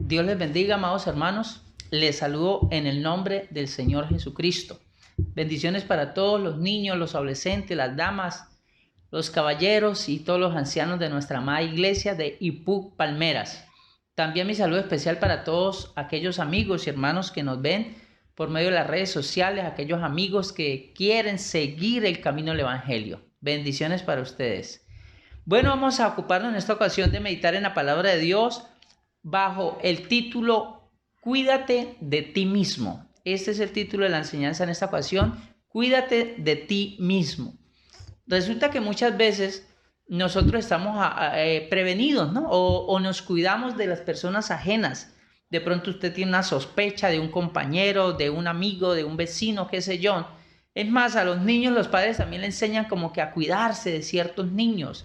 Dios les bendiga, amados hermanos. Les saludo en el nombre del Señor Jesucristo. Bendiciones para todos los niños, los adolescentes, las damas, los caballeros y todos los ancianos de nuestra amada iglesia de Ipuc Palmeras. También mi saludo especial para todos aquellos amigos y hermanos que nos ven por medio de las redes sociales, aquellos amigos que quieren seguir el camino del Evangelio. Bendiciones para ustedes. Bueno, vamos a ocuparnos en esta ocasión de meditar en la palabra de Dios bajo el título Cuídate de ti mismo. Este es el título de la enseñanza en esta ocasión, Cuídate de ti mismo. Resulta que muchas veces nosotros estamos prevenidos, ¿no? O nos cuidamos de las personas ajenas. De pronto usted tiene una sospecha de un compañero, de un amigo, de un vecino, qué sé yo. Es más, a los niños los padres también le enseñan como que a cuidarse de ciertos niños.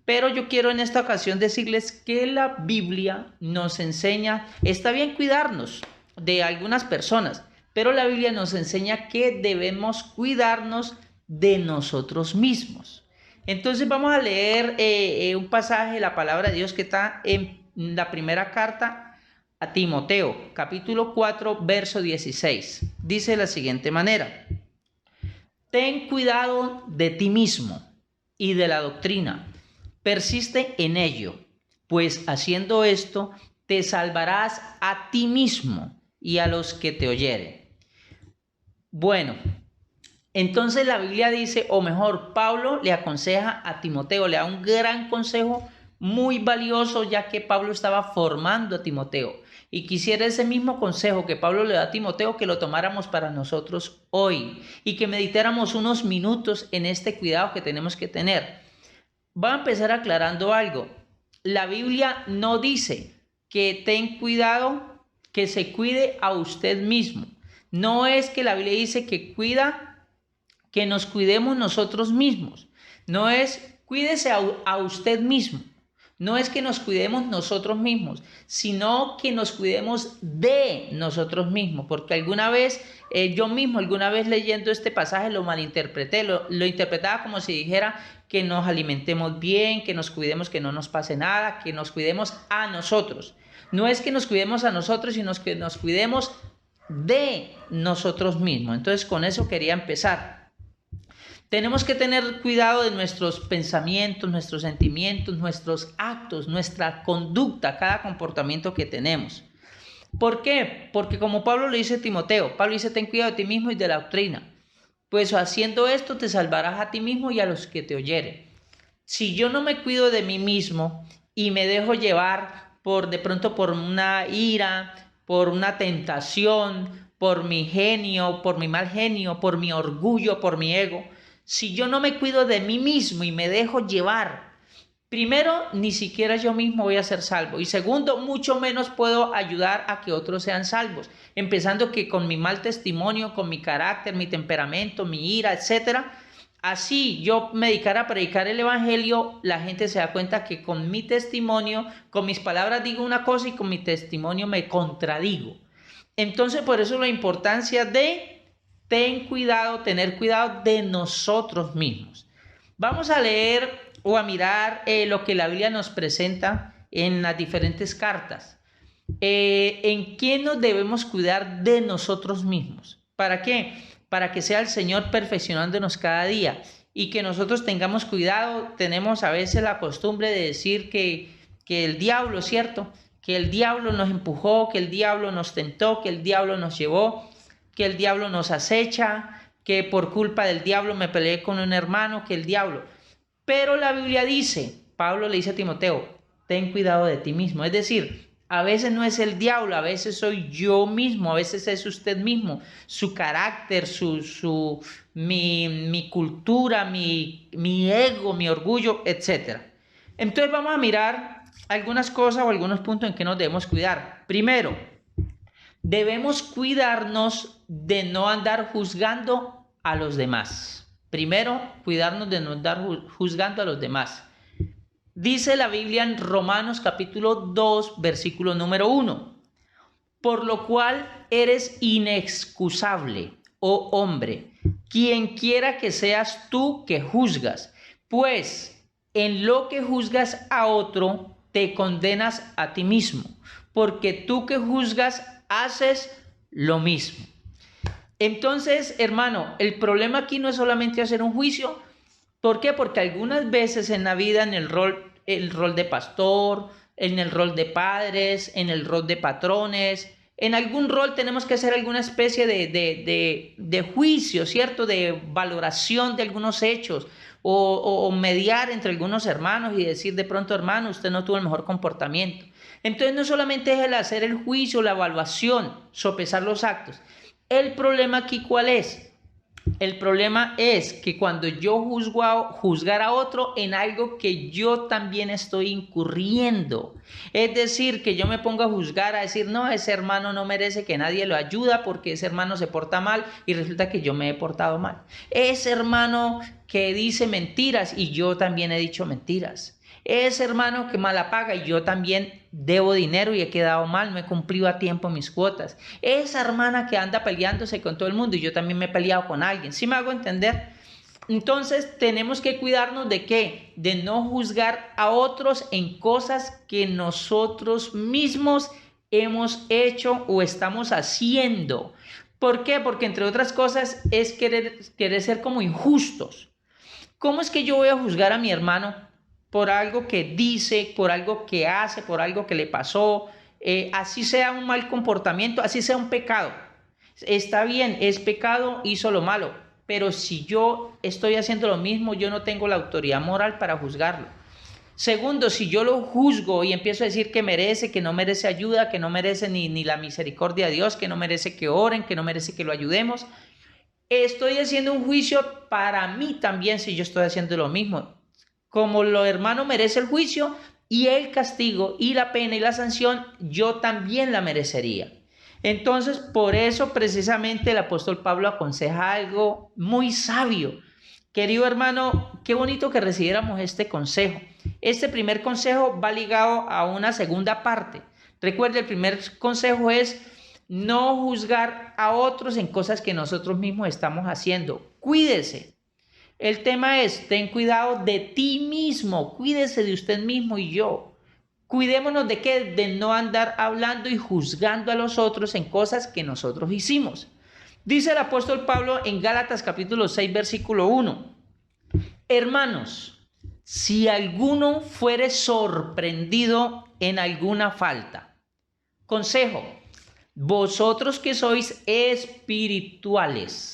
Pero yo quiero en esta ocasión decirles que la Biblia nos enseña, está bien cuidarnos de algunas personas, pero la Biblia nos enseña que debemos cuidarnos de nosotros mismos. Entonces vamos a leer un pasaje de la palabra de Dios que está en la primera carta a Timoteo, capítulo 4, verso 16. Dice de la siguiente manera: ten cuidado de ti mismo y de la doctrina. Persiste en ello, pues haciendo esto te salvarás a ti mismo y a los que te oyeren. Bueno, entonces la Biblia dice, o mejor, Pablo le aconseja a Timoteo, le da un gran consejo muy valioso, ya que Pablo estaba formando a Timoteo. Y quisiera ese mismo consejo que Pablo le da a Timoteo, que lo tomáramos para nosotros hoy y que meditáramos unos minutos en este cuidado que tenemos que tener. Voy a empezar aclarando algo. La Biblia no dice que ten cuidado, que se cuide a usted mismo. No es que la Biblia dice que que nos cuidemos nosotros mismos. No es cuídese a usted mismo. No es que nos cuidemos nosotros mismos, sino que nos cuidemos de nosotros mismos. Porque alguna vez leyendo este pasaje lo malinterpreté, lo interpretaba como si dijera que nos alimentemos bien, que nos cuidemos, que no nos pase nada, que nos cuidemos a nosotros. No es que nos cuidemos a nosotros, sino que nos cuidemos de nosotros mismos. Entonces con eso quería empezar. Tenemos que tener cuidado de nuestros pensamientos, nuestros sentimientos, nuestros actos, nuestra conducta, cada comportamiento que tenemos. ¿Por qué? Porque como Pablo le dice a Timoteo, Pablo dice, ten cuidado de ti mismo y de la doctrina. Pues haciendo esto te salvarás a ti mismo y a los que te oyeren. Si yo no me cuido de mí mismo y me dejo llevar de pronto por una ira, por una tentación, por mi genio, por mi mal genio, por mi orgullo, por mi ego, si yo no me cuido de mí mismo y me dejo llevar, primero, ni siquiera yo mismo voy a ser salvo. Y segundo, mucho menos puedo ayudar a que otros sean salvos. Empezando que con mi mal testimonio, con mi carácter, mi temperamento, mi ira, etcétera. Así yo me dedicara a predicar el evangelio, la gente se da cuenta que con mi testimonio, con mis palabras digo una cosa y con mi testimonio me contradigo. Entonces, por eso la importancia de tener cuidado de nosotros mismos. Vamos a leer o a mirar lo que la Biblia nos presenta en las diferentes cartas. ¿En qué nos debemos cuidar de nosotros mismos? ¿Para qué? Para que sea el Señor perfeccionándonos cada día y que nosotros tengamos cuidado. Tenemos a veces la costumbre de decir que el diablo, ¿cierto? Que el diablo nos empujó, que el diablo nos tentó, que el diablo nos llevó, que el diablo nos acecha, que por culpa del diablo me peleé con un hermano, que el diablo. Pero la Biblia dice, Pablo le dice a Timoteo, ten cuidado de ti mismo. Es decir, a veces no es el diablo, a veces soy yo mismo, a veces es usted mismo, su carácter, mi cultura, mi ego, mi orgullo, etc. Entonces vamos a mirar algunas cosas o algunos puntos en que nos debemos cuidar. Primero, debemos cuidarnos de no andar juzgando a los demás. Primero, cuidarnos de no andar juzgando a los demás. Dice la Biblia en Romanos capítulo 2, versículo número 1. Por lo cual eres inexcusable, oh hombre, quien quiera que seas tú que juzgas, pues en lo que juzgas a otro, te condenas a ti mismo, porque tú que juzgas haces lo mismo. Entonces, hermano, el problema aquí no es solamente hacer un juicio. ¿Por qué? Porque algunas veces en la vida, en el rol de pastor, en el rol de padres, en el rol de patrones, en algún rol tenemos que hacer alguna especie de juicio, ¿cierto? De valoración de algunos hechos o mediar entre algunos hermanos y decir de pronto, hermano, usted no tuvo el mejor comportamiento. Entonces no solamente es el hacer el juicio, la evaluación, sopesar los actos. El problema aquí, ¿cuál es? El problema es que cuando yo juzgar a otro en algo que yo también estoy incurriendo, es decir, que yo me ponga a juzgar, a decir, no, ese hermano no merece que nadie lo ayuda porque ese hermano se porta mal y resulta que yo me he portado mal. Ese hermano que dice mentiras y yo también he dicho mentiras. Ese hermano que mala paga y yo también debo dinero y he quedado mal, no he cumplido a tiempo mis cuotas. Esa hermana que anda peleándose con todo el mundo y yo también me he peleado con alguien. ¿Sí me hago entender? Entonces tenemos que cuidarnos de ¿qué? De no juzgar a otros en cosas que nosotros mismos hemos hecho o estamos haciendo. ¿Por qué? Porque entre otras cosas es querer ser como injustos. ¿Cómo es que yo voy a juzgar a mi hermano por algo que dice, por algo que hace, por algo que le pasó, así sea un mal comportamiento, así sea un pecado? Está bien, es pecado, hizo lo malo, pero si yo estoy haciendo lo mismo, yo no tengo la autoridad moral para juzgarlo. Segundo, si yo lo juzgo y empiezo a decir que merece, que no merece ayuda, que no merece ni la misericordia de Dios, que no merece que oren, que no merece que lo ayudemos, estoy haciendo un juicio para mí también si yo estoy haciendo lo mismo. Como lo hermano merece el juicio y el castigo y la pena y la sanción, yo también la merecería. Entonces, por eso precisamente el apóstol Pablo aconseja algo muy sabio. Querido hermano, qué bonito que recibiéramos este consejo. Este primer consejo va ligado a una segunda parte. Recuerde, el primer consejo es no juzgar a otros en cosas que nosotros mismos estamos haciendo. Cuídese. El tema es, ten cuidado de ti mismo, cuídese de usted mismo y yo. Cuidémonos de qué, de no andar hablando y juzgando a los otros en cosas que nosotros hicimos. Dice el apóstol Pablo en Gálatas capítulo 6, versículo 1. Hermanos, si alguno fuere sorprendido en alguna falta, consejo, vosotros que sois espirituales,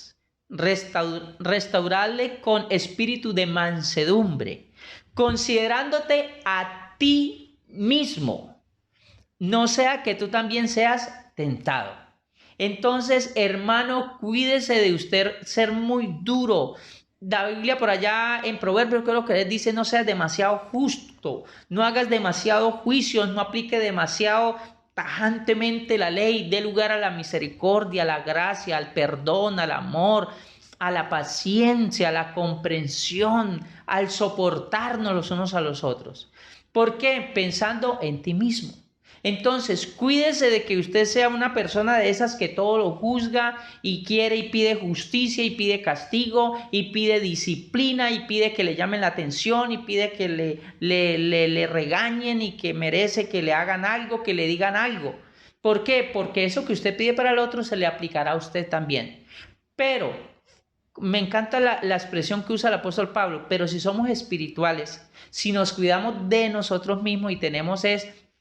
restaurarle con espíritu de mansedumbre, considerándote a ti mismo, no sea que tú también seas tentado. Entonces, hermano, cuídese de usted ser muy duro. La Biblia por allá en Proverbios creo que dice no seas demasiado justo, no hagas demasiado juicios, no aplique demasiado tajantemente la ley, dé lugar a la misericordia, a la gracia, al perdón, al amor, a la paciencia, a la comprensión, al soportarnos los unos a los otros. ¿Por qué? Pensando en ti mismo. Entonces, cuídese de que usted sea una persona de esas que todo lo juzga y quiere y pide justicia y pide castigo y pide disciplina y pide que le llamen la atención y pide que le regañen y que merece que le hagan algo, que le digan algo. ¿Por qué? Porque eso que usted pide para el otro se le aplicará a usted también. Pero me encanta la expresión que usa el apóstol Pablo, pero si somos espirituales, si nos cuidamos de nosotros mismos y tenemos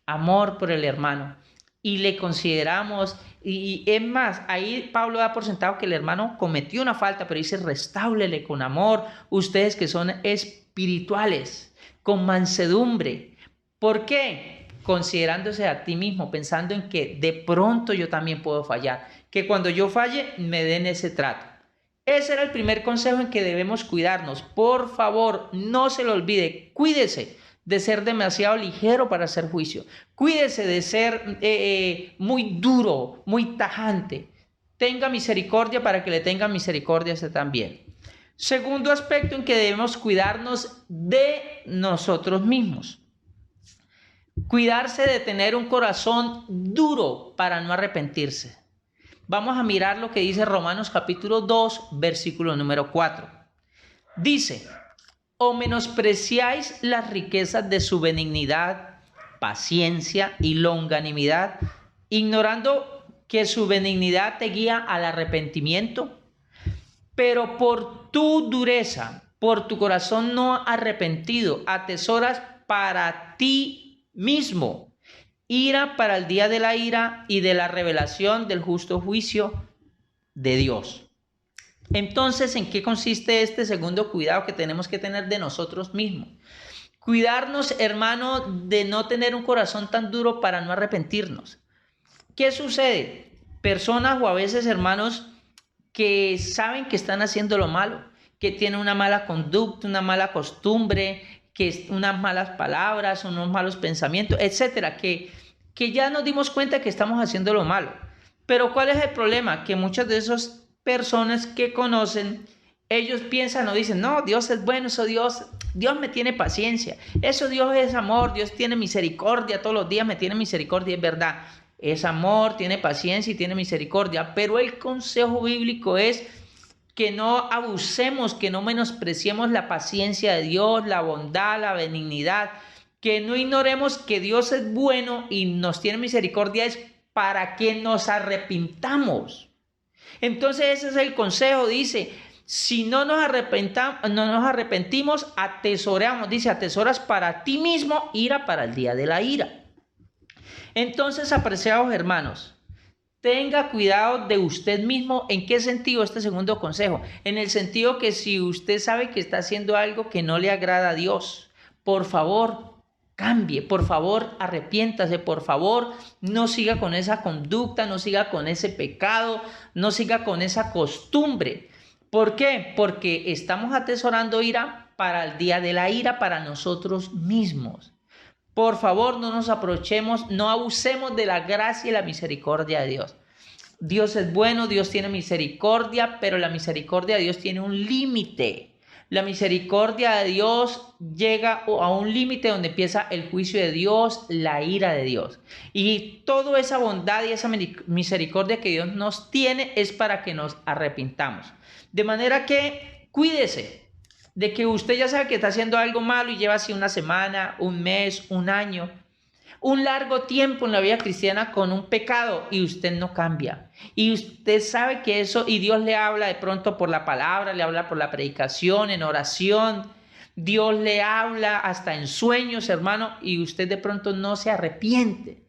amor por el hermano y le consideramos, y es más, ahí Pablo da por sentado que el hermano cometió una falta, pero dice restáurele con amor, ustedes que son espirituales, con mansedumbre. ¿Por qué? Considerándose a ti mismo, pensando en que de pronto yo también puedo fallar, que cuando yo falle me den ese trato. Ese era el primer consejo en que debemos cuidarnos. Por favor, no se lo olvide, cuídese de ser demasiado ligero para hacer juicio. Cuídese de ser muy duro, muy tajante. Tenga misericordia para que le tenga misericordia a usted también. Segundo aspecto en que debemos cuidarnos de nosotros mismos. Cuidarse de tener un corazón duro para no arrepentirse. Vamos a mirar lo que dice Romanos capítulo 2, versículo número 4. Dice: ¿o menospreciáis las riquezas de su benignidad, paciencia y longanimidad, ignorando que su benignidad te guía al arrepentimiento. Pero por tu dureza, por tu corazón no arrepentido, atesoras para ti mismo ira para el día de la ira y de la revelación del justo juicio de Dios. Entonces, ¿en qué consiste este segundo cuidado que tenemos que tener de nosotros mismos? Cuidarnos, hermano, de no tener un corazón tan duro para no arrepentirnos. ¿Qué sucede? Personas o a veces hermanos que saben que están haciendo lo malo, que tienen una mala conducta, una mala costumbre, que unas malas palabras, unos malos pensamientos, etcétera, que ya nos dimos cuenta que estamos haciendo lo malo. Pero ¿cuál es el problema? Que muchas de esas personas que conocen, ellos piensan o dicen, no, Dios es bueno, eso Dios me tiene paciencia, eso Dios es amor, Dios tiene misericordia, todos los días me tiene misericordia, es verdad, es amor, tiene paciencia y tiene misericordia, pero el consejo bíblico es que no abusemos, que no menospreciemos la paciencia de Dios, la bondad, la benignidad, que no ignoremos que Dios es bueno y nos tiene misericordia, es para que nos arrepintamos. Entonces ese es el consejo, dice, si no nos arrepentimos, atesoramos, dice, atesoras para ti mismo ira para el día de la ira. Entonces, apreciados hermanos, tenga cuidado de usted mismo. ¿En qué sentido este segundo consejo? En el sentido que si usted sabe que está haciendo algo que no le agrada a Dios, por favor, cambie, por favor, arrepiéntase, por favor, no siga con esa conducta, no siga con ese pecado, no siga con esa costumbre. ¿Por qué? Porque estamos atesorando ira para el día de la ira, para nosotros mismos. Por favor, no nos aprovechemos, no abusemos de la gracia y la misericordia de Dios. Dios es bueno, Dios tiene misericordia, pero la misericordia de Dios tiene un límite. La misericordia de Dios llega a un límite donde empieza el juicio de Dios, la ira de Dios. Y toda esa bondad y esa misericordia que Dios nos tiene es para que nos arrepintamos. De manera que cuídese de que usted ya sabe que está haciendo algo malo y lleva así una semana, un mes, un año, un largo tiempo en la vida cristiana con un pecado y usted no cambia. Y usted sabe que eso, y Dios le habla de pronto por la palabra, le habla por la predicación, en oración. Dios le habla hasta en sueños, hermano, y usted de pronto no se arrepiente.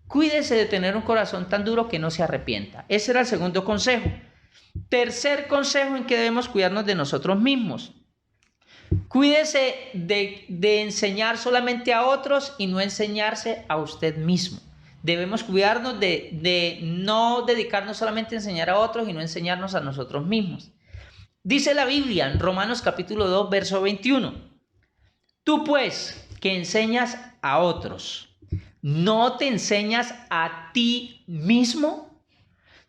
Cuídese de tener un corazón tan duro que no se arrepienta. Ese era el segundo consejo. Tercer consejo en que debemos cuidarnos de nosotros mismos. Cuídese de enseñar solamente a otros y no enseñarse a usted mismo. Debemos cuidarnos de no dedicarnos solamente a enseñar a otros y no enseñarnos a nosotros mismos. Dice la Biblia en Romanos capítulo 2, verso 21. Tú pues, que enseñas a otros, ¿no te enseñas a ti mismo?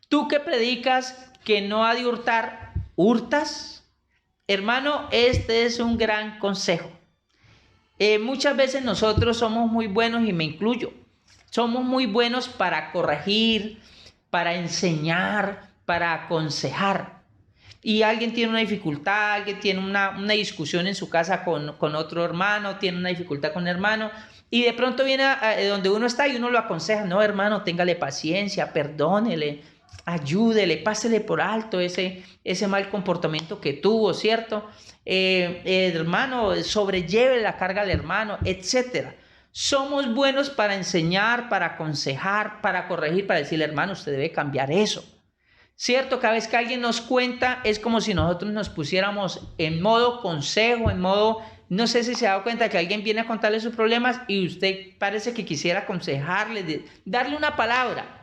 Tú que predicas que no ha de hurtar, ¿hurtas? Hermano, este es un gran consejo. Muchas veces nosotros somos muy buenos, y me incluyo, somos muy buenos para corregir, para enseñar, para aconsejar. Y alguien tiene una dificultad, alguien tiene una discusión en su casa con otro hermano, tiene una dificultad con un hermano, y de pronto viene a donde uno está y uno lo aconseja. No, hermano, téngale paciencia, perdónele, ayúdele, pásele por alto ese mal comportamiento que tuvo, ¿cierto? Hermano, sobrelleve la carga al hermano, etc. Somos buenos para enseñar, para aconsejar, para corregir, para decirle, hermano, usted debe cambiar eso. ¿Cierto? Cada vez que alguien nos cuenta, es como si nosotros nos pusiéramos en modo consejo, en modo, no sé si se ha dado cuenta que alguien viene a contarle sus problemas y usted parece que quisiera aconsejarle, darle una palabra.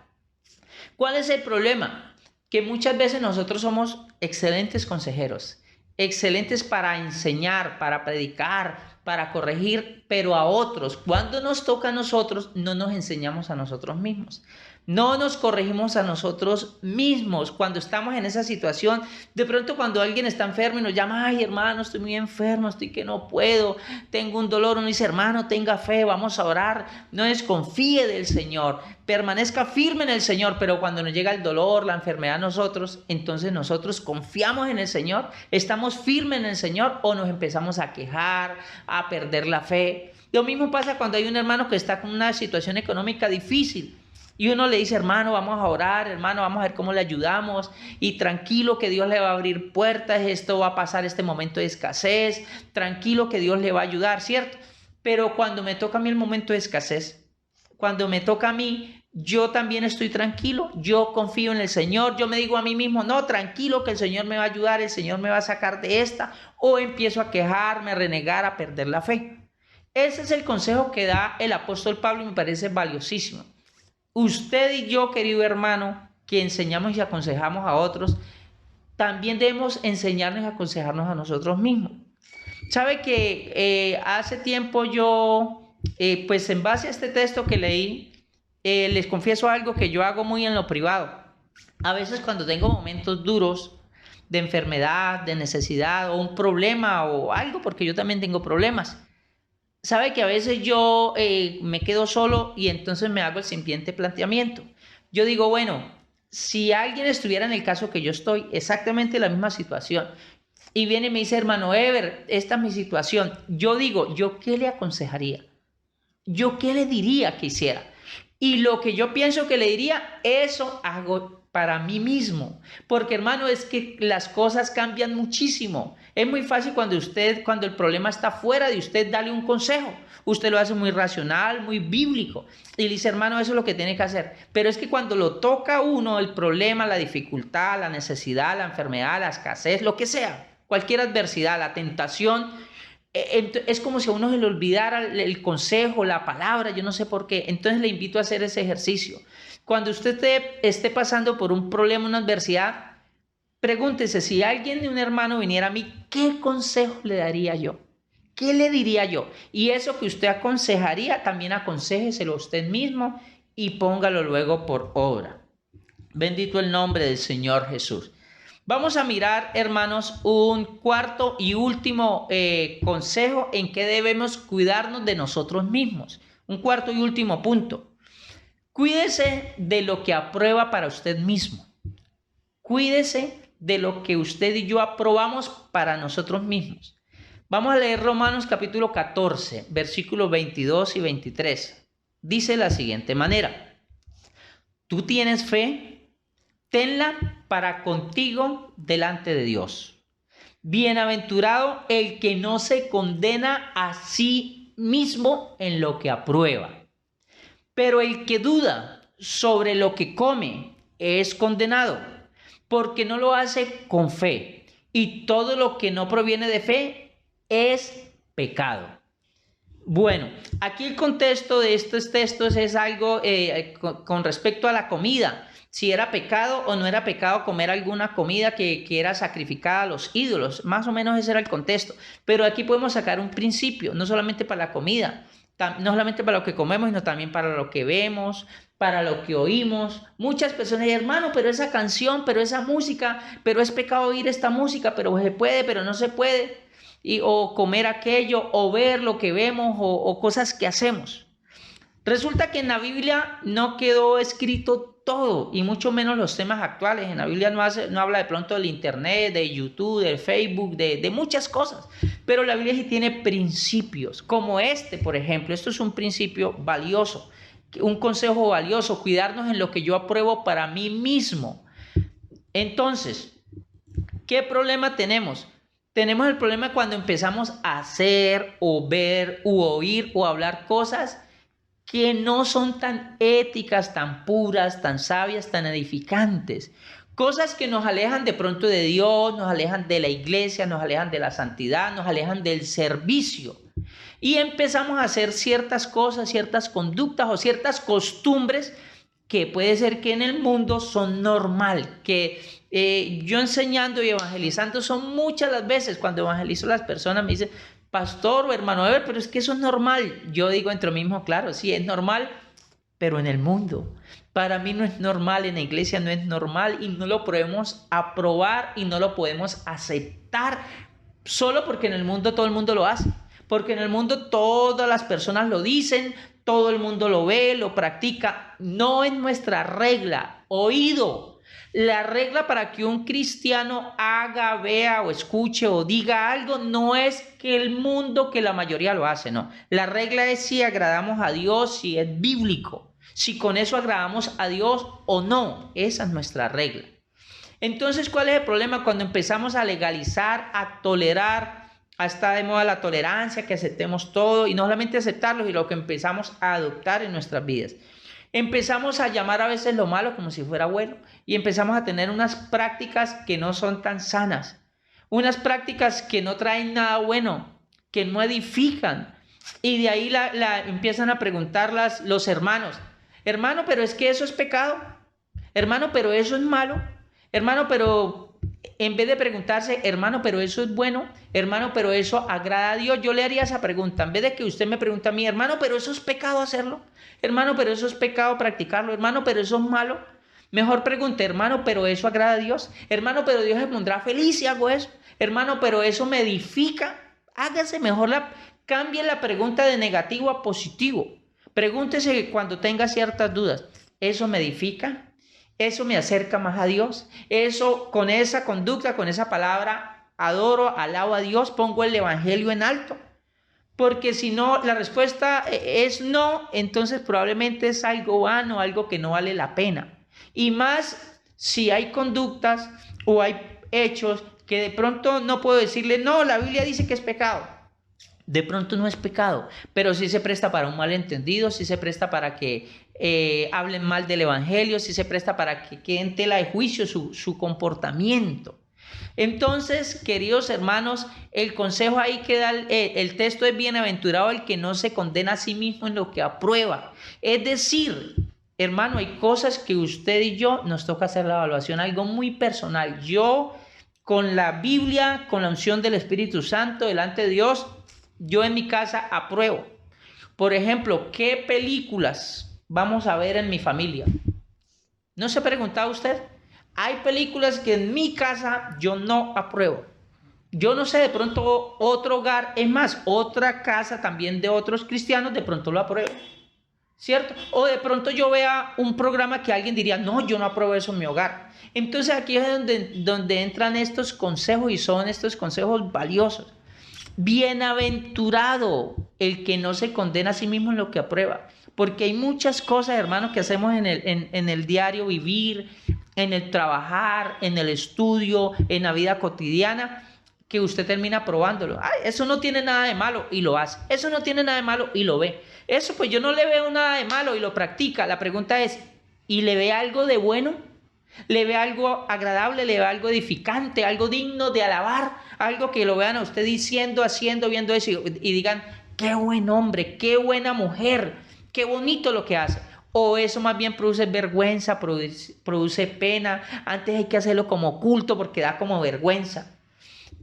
¿Cuál es el problema? Que muchas veces nosotros somos excelentes consejeros, excelentes para enseñar, para predicar, para corregir, pero a otros. Cuando nos toca a nosotros, no nos enseñamos a nosotros mismos. No nos corregimos a nosotros mismos cuando estamos en esa situación. De pronto cuando alguien está enfermo y nos llama, ay hermano, estoy muy enfermo, estoy que no puedo, tengo un dolor. Uno dice, hermano, tenga fe, vamos a orar, no desconfíe del Señor, permanezca firme en el Señor. Pero cuando nos llega el dolor, la enfermedad a nosotros, entonces nosotros confiamos en el Señor, estamos firmes en el Señor o nos empezamos a quejar, a perder la fe. Lo mismo pasa cuando hay un hermano que está con una situación económica difícil y uno le dice, hermano, vamos a orar, hermano, vamos a ver cómo le ayudamos y tranquilo que Dios le va a abrir puertas, esto va a pasar este momento de escasez, tranquilo que Dios le va a ayudar, ¿cierto? Pero cuando me toca a mí el momento de escasez, cuando me toca a mí, yo también estoy tranquilo, yo confío en el Señor, yo me digo a mí mismo, no, tranquilo que el Señor me va a ayudar, el Señor me va a sacar de esta, o empiezo a quejarme, a renegar, a perder la fe. Ese es el consejo que da el apóstol Pablo y me parece valiosísimo. Usted y yo, querido hermano, que enseñamos y aconsejamos a otros, también debemos enseñarnos y aconsejarnos a nosotros mismos. Sabe que hace tiempo yo, pues en base a este texto que leí, les confieso algo que yo hago muy en lo privado. A veces cuando tengo momentos duros de enfermedad, de necesidad o un problema o algo, porque yo también tengo problemas, sabe que a veces yo me quedo solo y entonces me hago el siguiente planteamiento. Yo digo, bueno, si alguien estuviera en el caso que yo estoy, exactamente la misma situación, y viene y me dice, hermano Ever, esta es mi situación, yo digo, ¿yo qué le aconsejaría? ¿Yo qué le diría que hiciera? Y lo que yo pienso que le diría, eso hago para mí mismo. Porque hermano, es que las cosas cambian muchísimo. Es muy fácil cuando el problema está fuera de usted, darle un consejo. Usted lo hace muy racional, muy bíblico. Y le dice, hermano, eso es lo que tiene que hacer. Pero es que cuando lo toca uno, el problema, la dificultad, la necesidad, la enfermedad, la escasez, lo que sea, cualquier adversidad, la tentación, es como si a uno se le olvidara el consejo, la palabra, yo no sé por qué. Entonces le invito a hacer ese ejercicio. Cuando usted esté pasando por un problema, una adversidad, pregúntese, si alguien, un hermano viniera a mí, ¿qué consejo le daría yo? ¿Qué le diría yo? Y eso que usted aconsejaría, también aconséjeselo a usted mismo y póngalo luego por obra. Bendito el nombre del Señor Jesús. Vamos a mirar, hermanos, un cuarto y último consejo en que debemos cuidarnos de nosotros mismos. Un cuarto y último punto. Cuídese de lo que aprueba para usted mismo. Cuídese de lo que usted y yo aprobamos para nosotros mismos. Vamos a leer Romanos capítulo 14, versículos 22 y 23. Dice de la siguiente manera. ¿Tú tienes fe? Tenla para contigo delante de Dios. Bienaventurado el que no se condena a sí mismo en lo que aprueba. Pero el que duda sobre lo que come es condenado, porque no lo hace con fe. Y todo lo que no proviene de fe es pecado. Bueno, aquí el contexto de estos textos es algo con respecto a la comida. Si era pecado o no era pecado comer alguna comida que era sacrificada a los ídolos. Más o menos ese era el contexto. Pero aquí podemos sacar un principio, no solamente para la comida, no solamente para lo que comemos, sino también para lo que vemos, para lo que oímos. Muchas personas dicen, hermano, pero esa canción, pero esa música, pero es pecado oír esta música, pero se puede, pero no se puede. O comer aquello, o ver lo que vemos, o cosas que hacemos. Resulta que en la Biblia no quedó escrito todo, y mucho menos los temas actuales. En la Biblia no habla de pronto del internet, de YouTube, del Facebook, de muchas cosas. Pero la Biblia sí tiene principios, como este, por ejemplo. Esto es un principio valioso, un consejo valioso, cuidarnos en lo que yo apruebo para mí mismo. Entonces, ¿qué problema tenemos? Tenemos el problema cuando empezamos a hacer o ver u oír o hablar cosas que no son tan éticas, tan puras, tan sabias, tan edificantes. Cosas que nos alejan de pronto de Dios, nos alejan de la iglesia, nos alejan de la santidad, nos alejan del servicio. Y empezamos a hacer ciertas cosas, ciertas conductas o ciertas costumbres que puede ser que en el mundo son normal, que yo enseñando y evangelizando son muchas las veces cuando evangelizo a las personas me dicen, pastor o hermano Ever, pero es que eso es normal. Yo digo entre mí mismo, claro, sí es normal, pero en el mundo. Para mí no es normal, en la iglesia no es normal y no lo podemos aprobar y no lo podemos aceptar solo porque en el mundo todo el mundo lo hace. Porque en el mundo todas las personas lo dicen, todo el mundo lo ve, lo practica. No es nuestra regla. Oído. La regla para que un cristiano haga, vea o escuche o diga algo no es que el mundo, que la mayoría lo hace, no. La regla es si agradamos a Dios, si es bíblico, si con eso agradamos a Dios o no. Esa es nuestra regla. Entonces, ¿cuál es el problema? Cuando empezamos a legalizar, a tolerar, está de moda la tolerancia, que aceptemos todo y no solamente aceptarlo, sino lo que empezamos a adoptar en nuestras vidas. Empezamos a llamar a veces lo malo como si fuera bueno y empezamos a tener unas prácticas que no son tan sanas, unas prácticas que no traen nada bueno, que no edifican. Y de ahí empiezan a preguntar los hermanos, hermano, pero es que eso es pecado, hermano, pero eso es malo, hermano, pero en vez de preguntarse, hermano, pero eso es bueno, hermano, pero eso agrada a Dios, yo le haría esa pregunta. En vez de que usted me pregunte a mí, hermano, pero eso es pecado hacerlo, hermano, pero eso es pecado practicarlo, hermano, pero eso es malo. Mejor pregunte, hermano, pero eso agrada a Dios, hermano, pero Dios se pondrá feliz si hago eso, hermano, pero eso me edifica. Hágase mejor cambie la pregunta de negativo a positivo. Pregúntese cuando tenga ciertas dudas, ¿eso me edifica? ¿Eso me acerca más a Dios? Eso, con esa conducta, con esa palabra, adoro, alabo a Dios, pongo el evangelio en alto. Porque si no, la respuesta es no, entonces probablemente es algo vano, algo que no vale la pena. Y más si hay conductas o hay hechos que de pronto no puedo decirle, no, la Biblia dice que es pecado. De pronto no es pecado, pero sí se presta para un malentendido, sí se presta para que hablen mal del evangelio, sí se presta para que quede en tela de juicio su comportamiento. Entonces, queridos hermanos, el consejo ahí que da el texto es: bienaventurado el que no se condena a sí mismo en lo que aprueba. Es decir, hermano, hay cosas que usted y yo nos toca hacer la evaluación, algo muy personal. Yo, con la Biblia, con la unción del Espíritu Santo delante de Dios, yo en mi casa apruebo. Por ejemplo, ¿qué películas vamos a ver en mi familia? ¿No se ha preguntado usted? Hay películas que en mi casa yo no apruebo. Yo no sé, de pronto otro hogar, es más, otra casa también de otros cristianos, de pronto lo apruebo, ¿cierto? O de pronto yo vea un programa que alguien diría, no, yo no apruebo eso en mi hogar. Entonces aquí es donde entran estos consejos, y son estos consejos valiosos. Bienaventurado el que no se condena a sí mismo en lo que aprueba, porque hay muchas cosas, hermanos, que hacemos en el diario vivir, en el trabajar, en el estudio, en la vida cotidiana, que usted termina probándolo. Ay, eso no tiene nada de malo y lo hace. Eso no tiene nada de malo y lo ve. Eso pues yo no le veo nada de malo y lo practica. La pregunta es, ¿y le ve algo de bueno? ¿Le ve algo agradable? ¿Le ve algo edificante? ¿Algo digno de alabar? Algo que lo vean a usted diciendo, haciendo, viendo eso y digan, qué buen hombre, qué buena mujer, qué bonito lo que hace. O eso más bien produce vergüenza, produce pena. Antes hay que hacerlo como oculto porque da como vergüenza.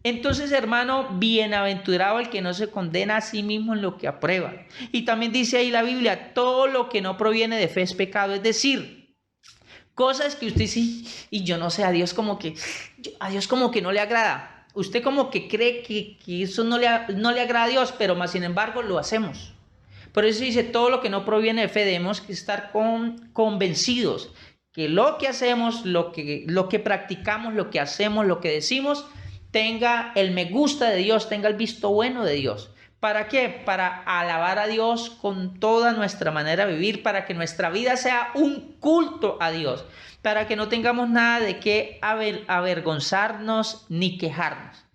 Entonces, hermano, bienaventurado el que no se condena a sí mismo en lo que aprueba. Y también dice ahí la Biblia, todo lo que no proviene de fe es pecado. Es decir, cosas que usted sí, y yo no sé, a Dios como que no le agrada. Usted como que cree que eso no le agrada a Dios, pero más sin embargo lo hacemos. Por eso dice, todo lo que no proviene de fe, debemos que estar convencidos que lo que hacemos, lo que practicamos, lo que hacemos, lo que decimos, tenga el me gusta de Dios, tenga el visto bueno de Dios. ¿Para qué? Para alabar a Dios con toda nuestra manera de vivir, para que nuestra vida sea un culto a Dios, para que no tengamos nada de qué avergonzarnos ni quejarnos.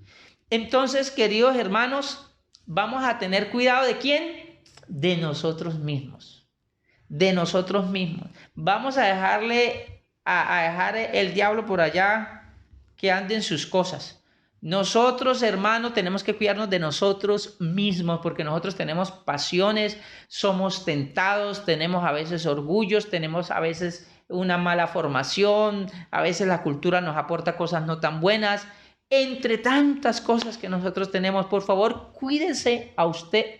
Entonces, queridos hermanos, vamos a tener cuidado ¿de quién? De nosotros mismos. De nosotros mismos. Vamos a dejar el diablo por allá que ande en sus cosas. Nosotros, hermanos, tenemos que cuidarnos de nosotros mismos, porque nosotros tenemos pasiones, somos tentados, tenemos a veces orgullos, tenemos a veces una mala formación, a veces la cultura nos aporta cosas no tan buenas. Entre tantas cosas que nosotros tenemos, por favor, cuídese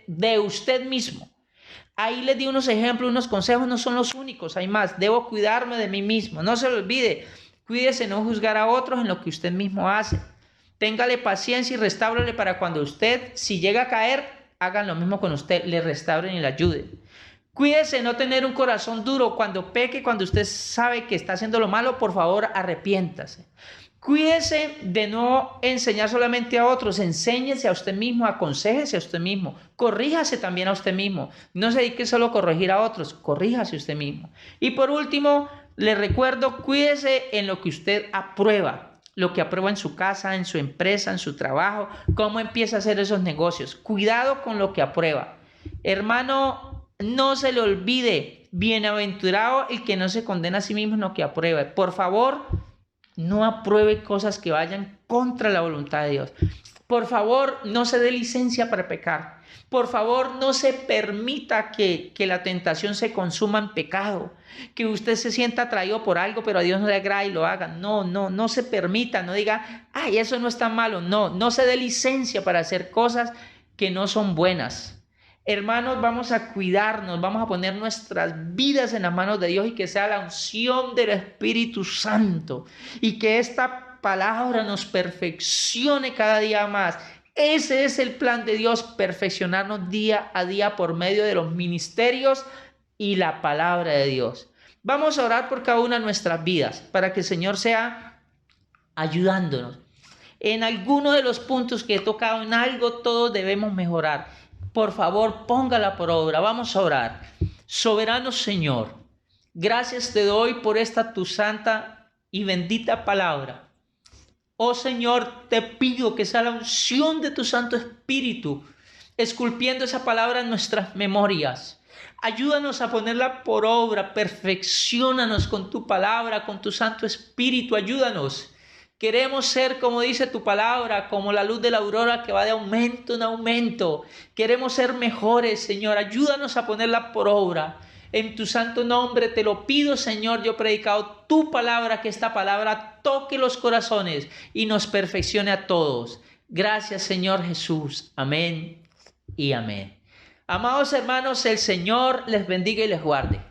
de usted mismo. Ahí les di unos ejemplos, unos consejos, no son los únicos, hay más. Debo cuidarme de mí mismo, no se lo olvide. Cuídese no juzgar a otros en lo que usted mismo hace. Téngale paciencia y restáurele para cuando usted, si llega a caer, hagan lo mismo con usted, le restauren y le ayuden. Cuídese de no tener un corazón duro cuando peque, cuando usted sabe que está haciendo lo malo, por favor, arrepiéntase. Cuídese de no enseñar solamente a otros, enséñese a usted mismo, aconséjese a usted mismo, corríjase también a usted mismo. No se dedique solo a corregir a otros, corríjase usted mismo. Y por último, le recuerdo, cuídese en lo que usted aprueba, lo que aprueba en su casa, en su empresa, en su trabajo, cómo empieza a hacer esos negocios. Cuidado con lo que aprueba. Hermano, no se le olvide, bienaventurado el que no se condena a sí mismo en lo que aprueba. Por favor, no apruebe cosas que vayan contra la voluntad de Dios. Por favor, no se dé licencia para pecar. Por favor, no se permita que la tentación se consuma en pecado. Que usted se sienta atraído por algo, pero a Dios no le agrada y lo haga. No se permita, no diga, ay, eso no es tan malo. No se dé licencia para hacer cosas que no son buenas. Hermanos, vamos a cuidarnos, vamos a poner nuestras vidas en las manos de Dios y que sea la unción del Espíritu Santo y que esta palabra nos perfeccione cada día más. Ese es el plan de Dios, perfeccionarnos día a día por medio de los ministerios y la palabra de Dios. Vamos a orar por cada una de nuestras vidas para que el Señor sea ayudándonos. En alguno de los puntos que he tocado, en algo todos debemos mejorar. Por favor, póngala por obra. Vamos a orar. Soberano Señor, gracias te doy por esta tu santa y bendita palabra. Oh Señor, te pido que sea la unción de tu Santo Espíritu, esculpiendo esa palabra en nuestras memorias. Ayúdanos a ponerla por obra, perfecciónanos con tu palabra, con tu Santo Espíritu, ayúdanos. Queremos ser, como dice tu palabra, como la luz de la aurora que va de aumento en aumento. Queremos ser mejores, Señor. Ayúdanos a ponerla por obra. En tu santo nombre te lo pido, Señor. Yo he predicado tu palabra, que esta palabra toque los corazones y nos perfeccione a todos. Gracias, Señor Jesús. Amén y amén. Amados hermanos, el Señor les bendiga y les guarde.